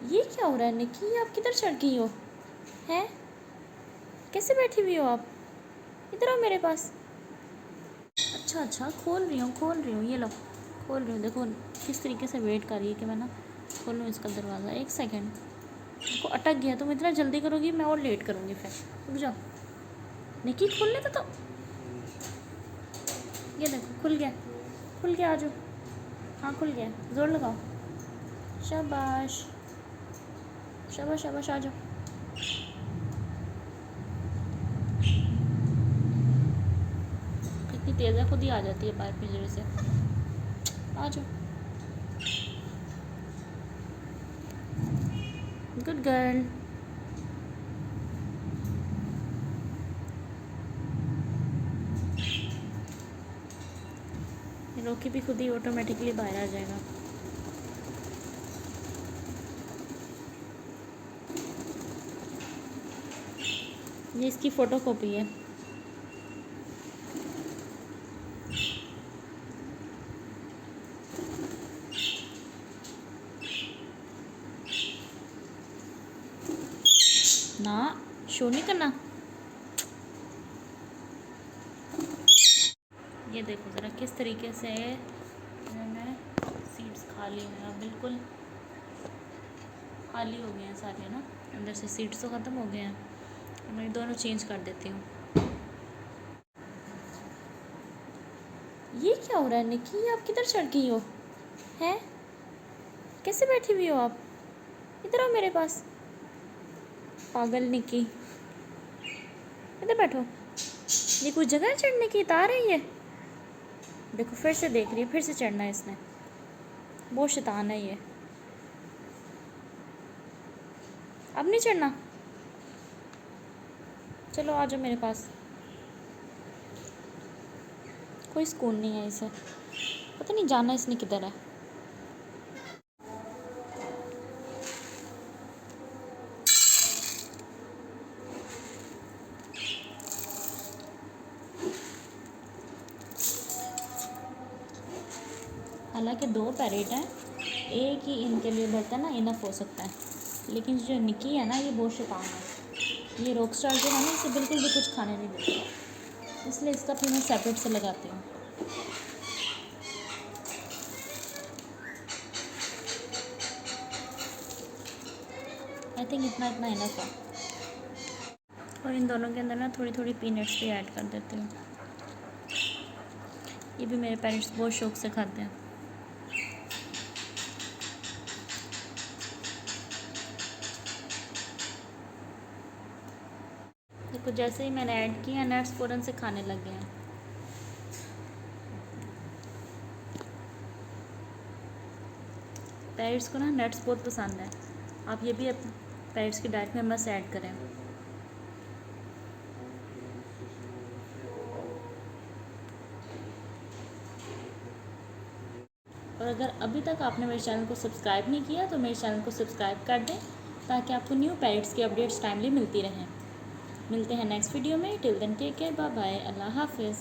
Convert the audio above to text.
ये क्या हो रहा है निक्की, आप किधर चढ़ गई हो? हैं? कैसे बैठी हुई हो आप? इधर आओ मेरे पास। अच्छा अच्छा, खोल रही हूँ, ये लो खोल रही हूँ। देखो किस तरीके से वेट कर रही है कि मैं ना खोल लूँ इसका दरवाज़ा। एक सेकेंड, को अटक गया। तुम इतना जल्दी करोगी मैं और लेट करूँगी, फिर रुक जाओ। निक्की खोलने तो ये देखो खुल गया, आ जाओ। हाँ खुल गया, ज़ोर लगाओ। शाबाश शाबाश शाबाश, आ जाओ। कितनी तेज़ है, खुद ही आ जाती है बाहर पिंजरे से। आ जाओ, गुड गर्ल। रोकी भी खुद ही ऑटोमेटिकली बाहर आ जाएगा। ये इसकी फ़ोटो कॉपी है। ना शो नहीं करना। ये देखो ज़रा किस तरीके से मैंने सीड्स खा ली हैं। बिल्कुल खाली हो गए हैं सारे ना, अंदर से सीड्स तो ख़त्म हो गए हैं। मैं दोनों चेंज कर देती हूँ। ये क्या हो रहा है निक्की, आप किधर चढ़ गई हो? हैं? कैसे बैठी हुई हो आप? इधर आओ मेरे पास। पागल निक्की, इधर बैठो। ये कोई जगह है चढ़ने की, तार है ये? देखो फिर से देख रही है, फिर से चढ़ना है इसने। बहुत शैतान है ये। अब नहीं चढ़ना, चलो आ जाओ मेरे पास। कोई सुकून नहीं है इसे, पता नहीं जाना इसने किधर है। हालांकि 2 पैरेट हैं, एक ही इनके लिए बर्तन ना इनफ हो सकता है, लेकिन जो निक्की है ना ये बहुत शैतान है। ये रॉक स्टार जो है ना इसे बिल्कुल भी कुछ खाने नहीं देता, इसलिए इसका फिर मैं सेपरेट से लगाती हूँ। आई थिंक इतना इतना इनफ है। और इन दोनों के अंदर ना थोड़ी थोड़ी पीनट्स भी ऐड कर देती हूँ। ये भी मेरे पेरेंट्स बहुत शौक से खाते हैं। देखो जैसे ही मैंने ऐड किया नट्स फ़ौरन से खाने लग गए हैं। पेरेंट्स को ना नट्स बहुत पसंद है, आप ये भी अपने पेरेंट्स की डाइट में मस्ट ऐड करें। और अगर अभी तक आपने मेरे चैनल को सब्सक्राइब नहीं किया तो मेरे चैनल को सब्सक्राइब कर दें, ताकि आपको न्यू पेरेंट्स की अपडेट्स टाइमली मिलती रहें। मिलते हैं नेक्स्ट वीडियो में। Till then take care, bye bye, अल्लाह हाफिज़।